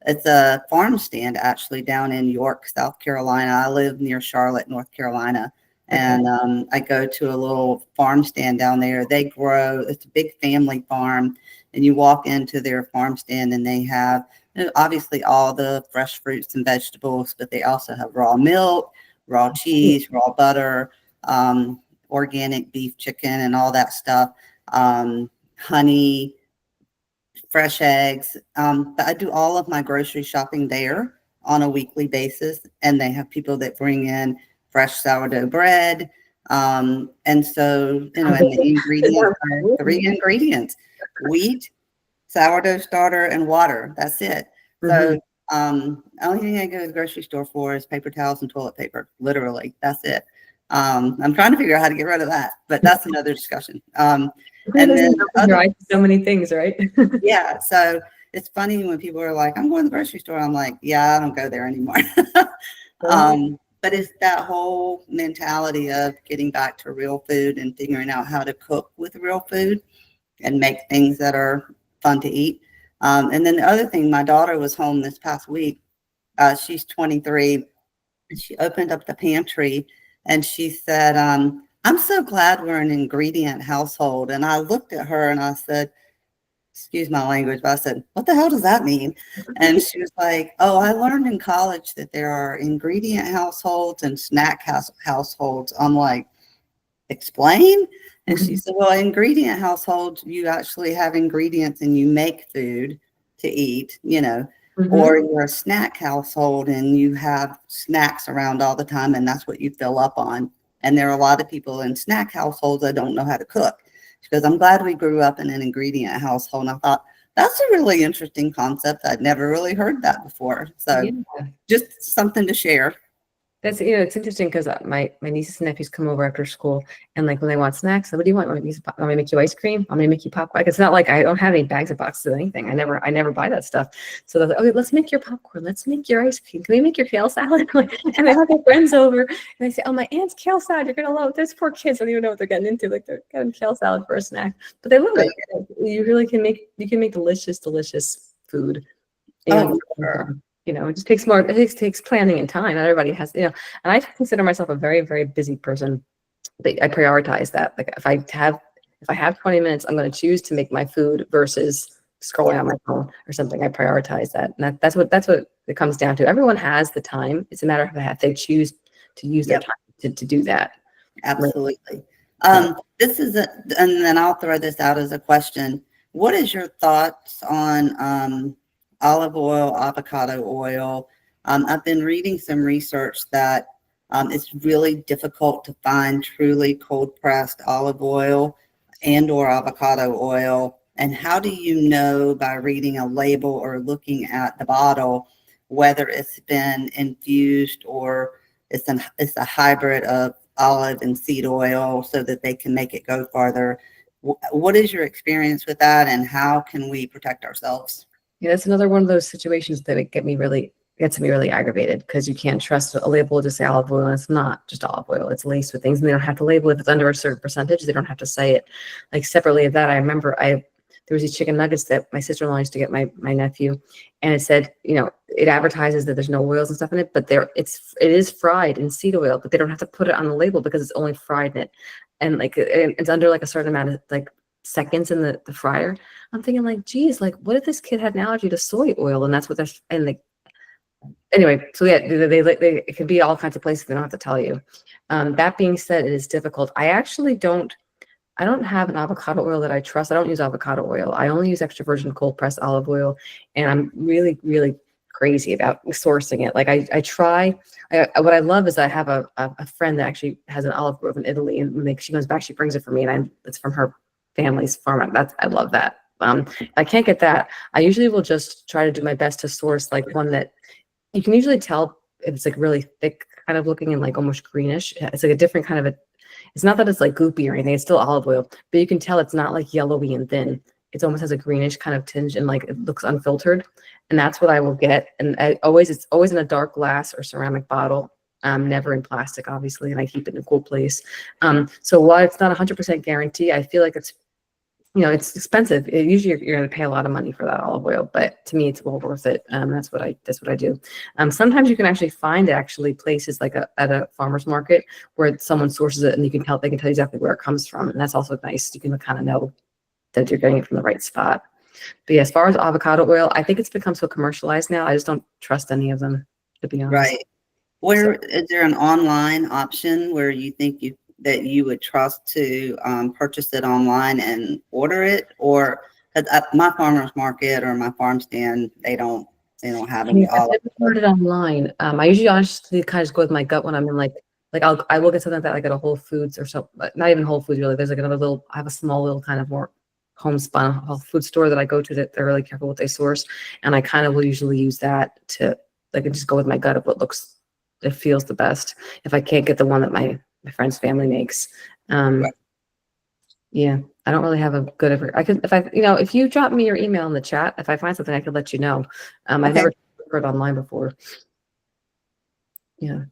it's a farm stand actually down in York, South Carolina. I live near Charlotte, North Carolina. And I go to a little farm stand down there. They grow, it's a big family farm. And you walk into their farm stand and they have obviously all the fresh fruits and vegetables, but they also have raw milk, raw cheese, raw butter, organic beef, chicken, and all that stuff. Honey, fresh eggs. But I do all of my grocery shopping there on a weekly basis. And they have people that bring in fresh sourdough bread. And so, and the ingredients are 3 ingredients: wheat, sourdough starter, and water. That's it. So only thing I go to the grocery store for is paper towels and toilet paper. Literally, that's it. I'm trying to figure out how to get rid of that, but that's another discussion. And then so many things, right? Yeah. So it's funny when people are like, I'm going to the grocery store. I'm like, yeah, I don't go there anymore. But it's that whole mentality of getting back to real food and figuring out how to cook with real food and make things that are fun to eat. And then the other thing, my daughter was home this past week. She's 23. And she opened up the pantry and she said, I'm so glad we're an ingredient household. And I looked at her and I said, excuse my language, but I said, what the hell does that mean? And she was like, oh, I learned in college that there are ingredient households and snack households. I'm like, explain? And she said, well, ingredient households, you actually have ingredients and you make food to eat, Mhm. or you're a snack household and you have snacks around all the time and that's what you fill up on. And there are a lot of people in snack households that don't know how to cook. Because I'm glad we grew up in an ingredient household. And I thought that's a really interesting concept. I'd never really heard that before. So Yeah. just something to share. That's, it's interesting because my nieces and nephews come over after school, and like when they want snacks, what do you want? Want me to make you ice cream? I'm gonna make you popcorn. Like, it's not like I don't have any bags of boxes of anything. I never buy that stuff. So they're like, okay, let's make your popcorn. Let's make your ice cream. Can we make your kale salad? Like, and they have their friends over, and they say, oh, my aunt's kale salad. You're gonna love it. Those poor kids don't even know what they're getting into. Like, they're getting kale salad for a snack, but they love it. You really can make delicious food. Oh, sure. It just takes takes planning and time. Not everybody has, and I consider myself a very, very busy person. I prioritize that. Like if I have 20 minutes, I'm going to choose to make my food versus scrolling on my phone or something. I prioritize that. And that's what it comes down to. Everyone has the time. It's a matter of if they choose to use their time to do that. Absolutely. This is and then I'll throw this out as a question. What is your thoughts on olive oil, avocado oil? I've been reading some research that it's really difficult to find truly cold pressed olive oil and or avocado oil. And how do you know by reading a label or looking at the bottle whether it's been infused or it's a hybrid of olive and seed oil so that they can make it go farther? What is your experience with that, and how can we protect ourselves? Yeah, that's another one of those situations that gets me really aggravated because you can't trust a label to say olive oil. And it's not just olive oil; it's laced with things, and they don't have to label if it's under a certain percentage. They don't have to say it. Like separately of that, I remember there was these chicken nuggets that my sister-in-law used to get my nephew, and it said, it advertises that there's no oils and stuff in it, but it is fried in seed oil, but they don't have to put it on the label because it's only fried in it, and like it's under like a certain amount of like seconds in the fryer. I'm thinking like, geez, like what if this kid had an allergy to soy oil and that's what anyway, so yeah, they it can be all kinds of places. They don't have to tell you. That being said, it is difficult. I don't have an avocado oil that I trust. I don't use avocado oil. I only use extra virgin cold pressed olive oil, and I'm really, really crazy about sourcing it. Like I try. What I love is I have a friend that actually has an olive grove in Italy, and when she comes back, she brings it for me, and it's from her family's farm. I love that. If I can't get that, I usually will just try to do my best to source like one that you can usually tell if it's like really thick kind of looking and like almost greenish. It's like a different kind of it's not that it's like goopy or anything. It's still olive oil, but you can tell it's not like yellowy and thin. It almost has a greenish kind of tinge and like it looks unfiltered. And that's what I will get. And it's always in a dark glass or ceramic bottle. Never in plastic, obviously, and I keep it in a cool place. So while it's not 100% guarantee, I feel like it's expensive. Usually you're going to pay a lot of money for that olive oil, but to me, it's well worth it. That's what I do. Sometimes you can actually find places like at a farmer's market where someone sources it and they can tell you exactly where it comes from. And that's also nice. You can kind of know that you're getting it from the right spot. But yeah, as far as avocado oil, I think it's become so commercialized now. I just don't trust any of them, to be honest. Right. Is there an online option where you think that you would trust to purchase it online and order it? Or at my farmer's market or my farm stand, they don't have any I've olive never ordered it online. I usually honestly kind of just go with my gut when I'm in like I will get something like that like at a Whole Foods or something, but not even Whole Foods really. There's like I have a small little kind of more homespun health food store that I go to that they're really careful what they source, and I kind of will usually use that to just go with my gut of it feels the best. If I can't get the one that my friend's family makes, Right. yeah, I don't really have a good. If you drop me your email in the chat, if I find something, I could let you know. I've never heard online before. Yeah,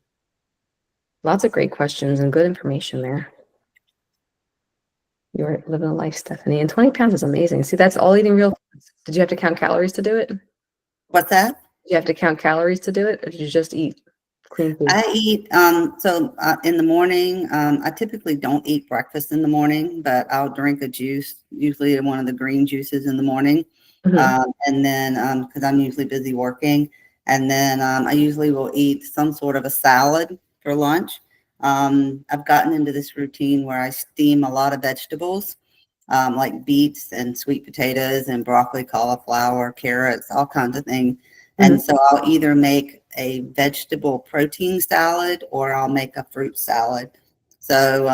lots of great questions and good information there. You're living a life, Stephanie, and 20 pounds is amazing. See, that's all eating real foods. Did you have to count calories to do it? Did What's that? you have to count calories to do it, or did you just eat clean food? I eat in the morning. I typically don't eat breakfast in the morning, but I'll drink a juice, usually one of the green juices in the morning. Mhm. And then because I'm usually busy working, and then I usually will eat some sort of a salad for lunch. I've gotten into this routine where I steam a lot of vegetables, like beets and sweet potatoes and broccoli, cauliflower, carrots, all kinds of things. And so I'll either make a vegetable protein salad or I'll make a fruit salad. So,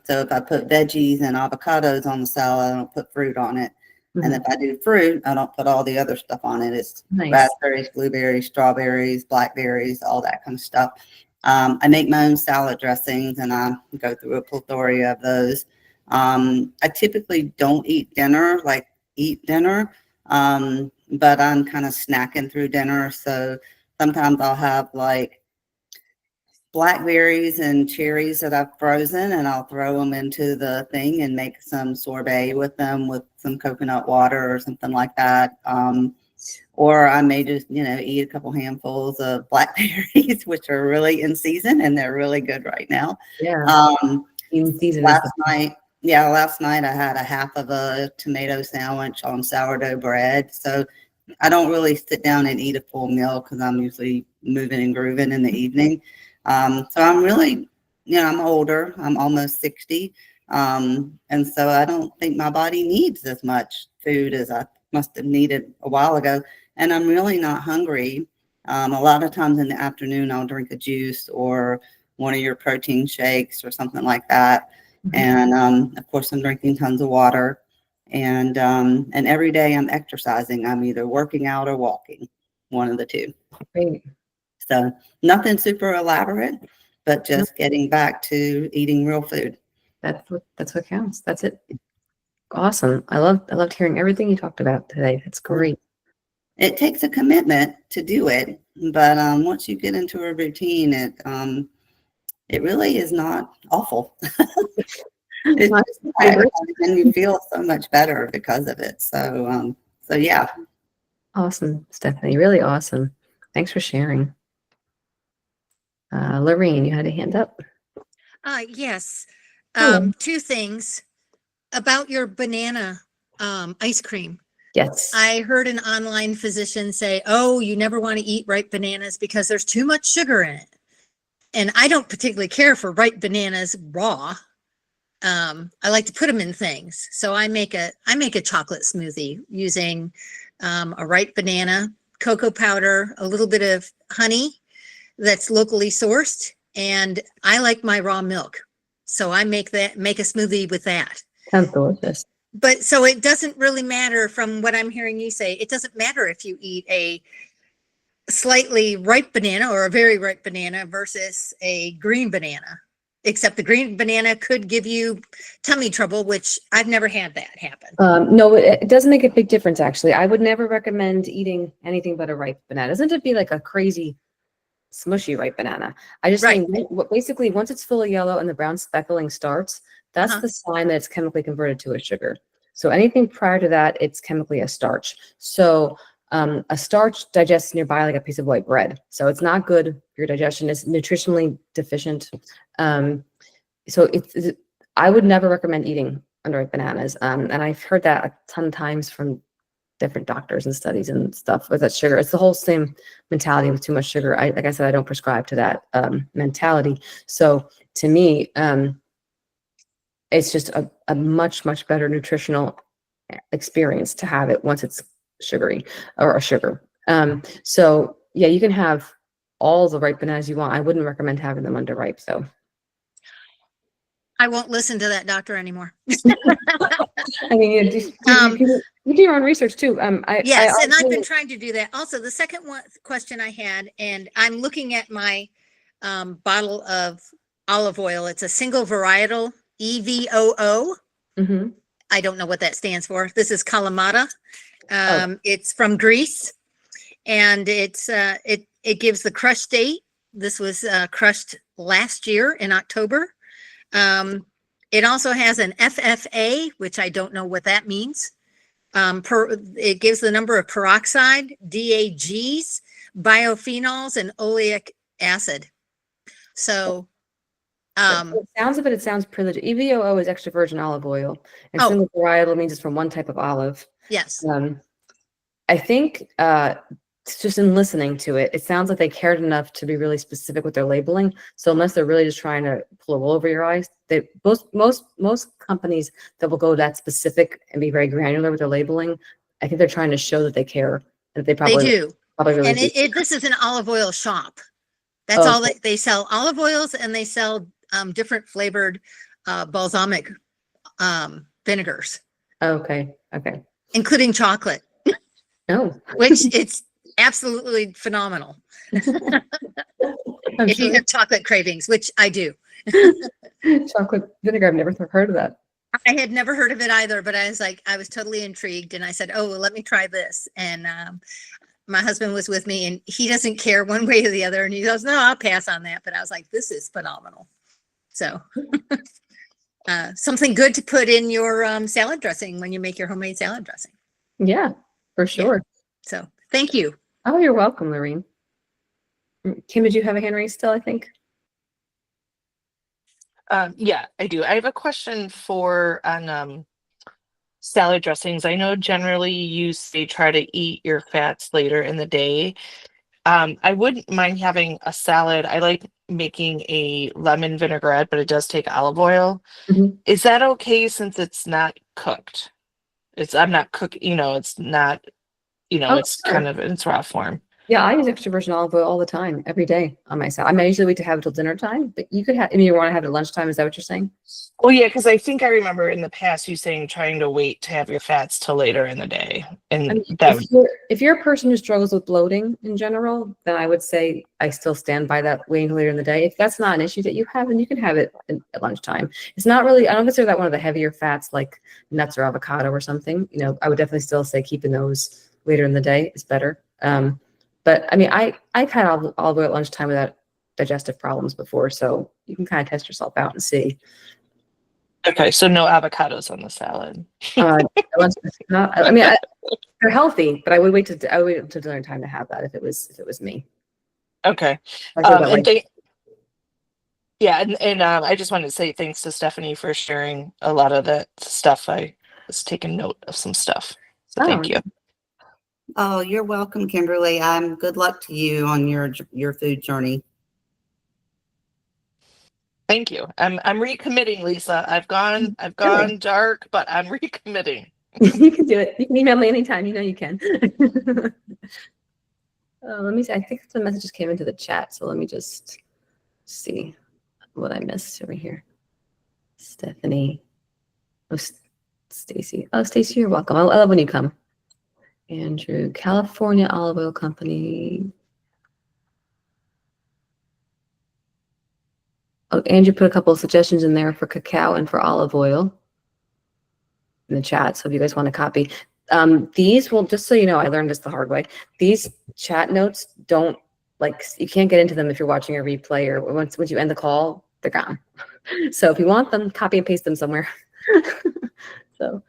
so if I put veggies and avocados on the salad, I don't put fruit on it. And if I do fruit, I don't put all the other stuff on it. It's Nice. raspberries, blueberries, strawberries, blackberries, all that kind of stuff. I make my own salad dressings and I go through a plethora of those. I typically don't eat dinner, but I'm kind of snacking through dinner. So sometimes I'll have like blackberries and cherries that I've frozen and I'll throw them into the thing and make some sorbet with them with some coconut water or something like that. Or I may just, eat a couple handfuls of blackberries, which are really in season and they're really good right now. Yeah. In season. Last night I had a half of a tomato sandwich on sourdough bread. So I don't really sit down and eat a full meal because I'm usually moving and grooving in the evening. So I'm really, I'm older. I'm almost 60. And so I don't think my body needs as much food as I must have needed a while ago. And I'm really not hungry. A lot of times in the afternoon, I'll drink a juice or one of your protein shakes or something like that. And of course, I'm drinking tons of water. And every day I'm exercising. I'm either working out or walking, one of the two. Great. So nothing super elaborate, but just getting back to eating real food. That's what counts. That's it. Awesome. I loved hearing everything you talked about today. That's great. It takes a commitment to do it, but once you get into a routine, it really is not awful. It's and you feel so much better because of it. So yeah. Awesome, Stephanie. Really awesome. Thanks for sharing. Lorraine, you had a hand up. Yes. Hello. Two things about your banana ice cream. Yes. I heard an online physician say, oh, you never want to eat ripe bananas because there's too much sugar in it. And I don't particularly care for ripe bananas raw. I like to put them in things. So I make a chocolate smoothie using a ripe banana, cocoa powder, a little bit of honey that's locally sourced. And I like my raw milk. So I make a smoothie with that. Sounds delicious. But so it doesn't really matter, from what I'm hearing you say, it doesn't matter if you eat a slightly ripe banana or a very ripe banana versus a green banana, except the green banana could give you tummy trouble, which I've never had that happen. No, it does make a big difference, actually. I would never recommend eating anything but a ripe banana. Doesn't it be like a crazy smushy ripe banana? I just think basically once it's fully yellow and the brown speckling starts, that's the sign that it's chemically converted to a sugar. So anything prior to that, it's chemically a starch. So a starch digests nearby like a piece of white bread. So it's not good for your digestion. It's nutritionally deficient. So I would never recommend eating underripe bananas. And I've heard that a ton of times from different doctors and studies and stuff with that sugar. It's the whole same mentality with too much sugar. Like I said, I don't prescribe to that mentality. So to me, it's just a much, much better nutritional experience to have it once it's sugary or a sugar. So yeah, you can have all the ripe bananas you want. I wouldn't recommend having them underripe though. I won't listen to that doctor anymore. I mean, you do your own research too. Yes, and I've been trying to do that. Also, the second question I had, and I'm looking at my bottle of olive oil. It's a single varietal EVOO. Mm-hmm. I don't know what that stands for. This is Kalamata. It's from Greece, and it gives the crush date. This was crushed last year in October. It also has an FFA, which I don't know what that means. It gives the number of peroxide, DAGs, biophenols, and oleic acid. So, it sounds pretty legit. EVOO is extra virgin olive oil, and single varietal means it's from one type of olive. Yes. I think just in listening to it, it sounds like they cared enough to be really specific with their labeling. So unless they're really just trying to pull a wool over your eyes, most companies that will go that specific and be very granular with their labeling, I think they're trying to show that they care. That they do. Probably really And deep. this is an olive oil shop. That's Oh, all okay. they sell, olive oils, and they sell different flavored balsamic vinegars, Okay. Okay. including chocolate, No. which it's absolutely phenomenal I'm if you sure. have chocolate cravings, which I do. Chocolate vinegar. I've never heard of that. I had never heard of it either, but I was like, I was totally intrigued, and I said, "Oh, well, let me try this." And my husband was with me, and he doesn't care one way or the other, and he goes, "No, I'll pass on that." But I was like, "This is phenomenal." So, something good to put in your salad dressing when you make your homemade salad dressing. Yeah, for sure. So, thank you. Oh, you're welcome, Lorene. Kim, did you have a hand raised still, I think? Yeah, I do. I have a question for on salad dressings. I know generally you say try to eat your fats later in the day. I wouldn't mind having a salad. I like making a lemon vinaigrette, but it does take olive oil. Mhm. Is that okay since it's not cooked? I'm not cooking, it's not, Oh, it's sure. kind of in its raw form. Yeah, I use extra virgin olive oil all the time, every day on my salad. I mean, I usually wait to have it till dinner time, but you could have, I mean, you want to have it at lunchtime. Is that what you're saying? Well, yeah, because I think I remember in the past you saying trying to wait to have your fats till later in the day. I And mean, that would, if you're a person who struggles with bloating in general, then I would say I still stand by that waiting till later in the day. If that's not an issue that you have, then you can have it at lunchtime. It's not really, I don't consider that one of the heavier fats like nuts or avocado or something. I would definitely still say keeping those later in the day is better. But I mean, I've had olive oil at lunchtime without digestive problems before, so you can kind of test yourself out and see. okay, so no avocados on the salad. I mean, they're healthy, but I would wait until dinner time to have that if it was me. Okay. I feel that way. And I just wanted to say thanks to Stephanie for sharing a lot of that stuff. I was taking note of some stuff. So thank you. Oh, you're welcome, Kimberly. Good luck to you on your food journey. Thank you. I'm recommitting, Lisa. I've gone dark, but I'm recommitting. You can do it. You can email me anytime. You know you can. Let me see. I think some messages came into the chat, so let me just see what I missed over here. Stephanie. Oh, Stacy. Oh, Stacy, you're welcome. I love when you come. Andrew, California Olive Oil Company. Oh, Andrew put a couple of suggestions in there for cacao and for olive oil in the chat. So if you guys want to copy, these will, just so you know, I learned this the hard way. These chat notes don't, you can't get into them if you're watching a replay, or once you end the call, they're gone. So if you want them, copy and paste them somewhere. So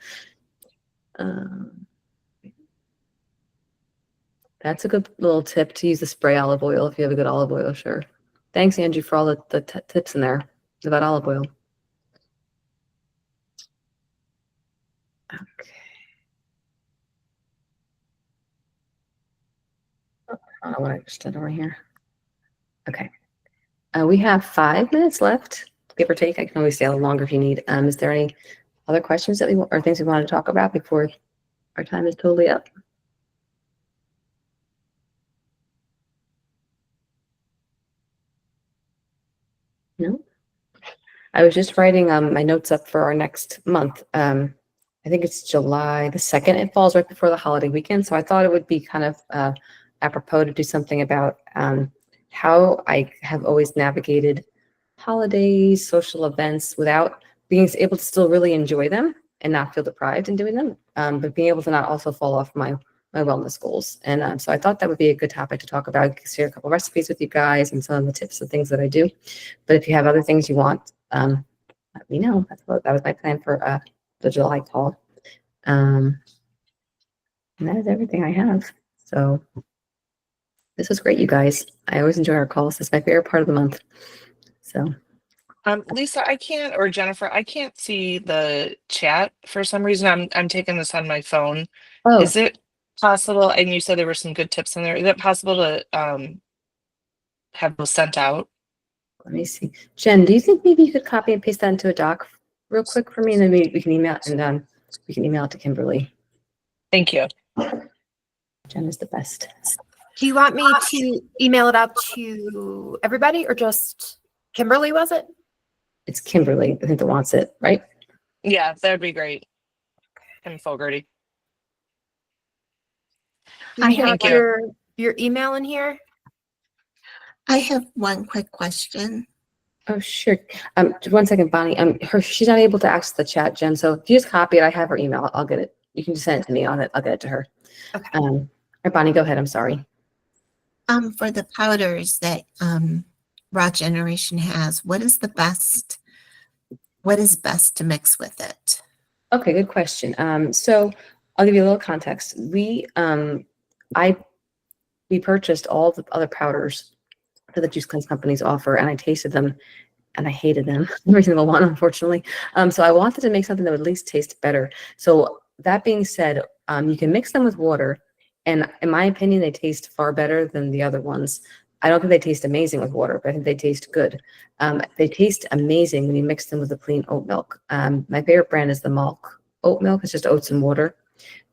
that's a good little tip, to use the spray olive oil if you have a good olive oil. Sure. Thanks, Angie, for all the tips in there about olive oil. Okay. I don't know what I just did over here. Okay. We have 5 minutes left, give or take. I can always stay a little longer if you need. Is there any other questions that or things we want to talk about before our time is totally up? No. I was just writing my notes up for our next month. I think it's July the 2nd. It falls right before the holiday weekend, so I thought it would be kind of apropos to do something about how I have always navigated holidays, social events without being able to still really enjoy them and not feel deprived in doing them, but being able to not also fall off my wellness goals. And so I thought that would be a good topic to talk about. I could share a couple recipes with you guys and some of the tips and things that I do. But if you have other things you want, let me know. That was my plan for the July call. And that is everything I have. So this was great, you guys. I always enjoy our calls. It's my favorite part of the month. So Lisa, or Jennifer, I can't see the chat for some reason. I'm taking this on my phone. oh, Is it possible, and you said there were some good tips in there, is it possible to have those sent out? let me see. Jen, do you think maybe you could copy and paste that into a doc real quick for me, and then we can email it to Kimberly. Thank you. Jen is the best. Do you want me to email it out to everybody or just Kimberly, was it? It's Kimberly, I think, that wants it, right? Yeah, that would be great. Kim Fogarty. Do we have Thank you. your email in here? I have one quick question. Oh, sure. Just 1 second, Bonnie. She's not able to access the chat, Jen. So if you just copy it, I have her email. I'll get it. You can just send it to me. I'll get it to her. Okay. All right, Bonnie, go ahead. I'm sorry. For the powders that Raw Generation has, what is best to mix with it? Okay, good question. So I'll give you a little context. We purchased all the other powders that the juice cleanse companies offer, and I tasted them, and I hated them, every single one, unfortunately. So I wanted to make something that would at least taste better. So that being said, you can mix them with water, and in my opinion, they taste far better than the other ones. I don't think they taste amazing with water, but I think they taste good. They taste amazing when you mix them with a clean oat milk. My favorite brand is the Malk oat milk. It's just oats and water.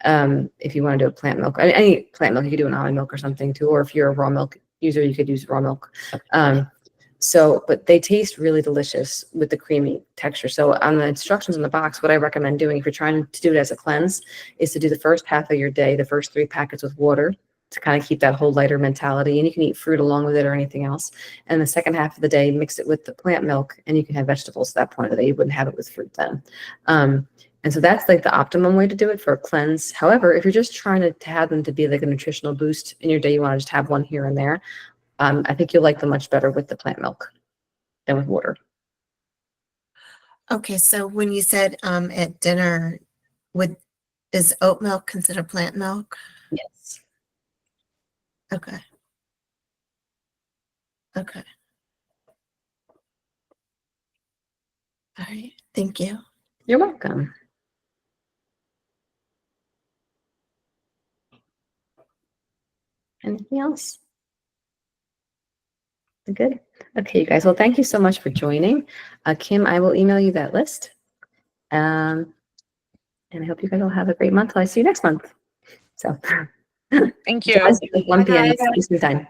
If you want to do a plant milk, any plant milk, you could do an almond milk or something too, or if you're a raw milk user, you could use raw milk. But they taste really delicious with the creamy texture. So on the instructions in the box, what I recommend doing if you're trying to do it as a cleanse is to do the first half of your day, the first 3 packets with water to kind of keep that whole lighter mentality. And you can eat fruit along with it or anything else. And the second half of the day, mix it with the plant milk, and you can have vegetables at that point of the day. You wouldn't have it with fruit then. And so that's like the optimum way to do it for a cleanse. However, if you're just trying to have them to be like a nutritional boost in your day, you want to just have one here and there. I think you'll like them much better with the plant milk than with water. Okay, so when you said at dinner, is oat milk considered plant milk? Yes. Okay. Okay. All right. Thank you. You're welcome. Anything else? Good. Okay, you guys. Well, thank you so much for joining. Kim, I will email you that list. And I hope you guys will have a great month. I'll see you next month. So Thank you. 1 p.m. Bye, guys. Eastern time.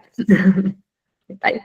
Bye.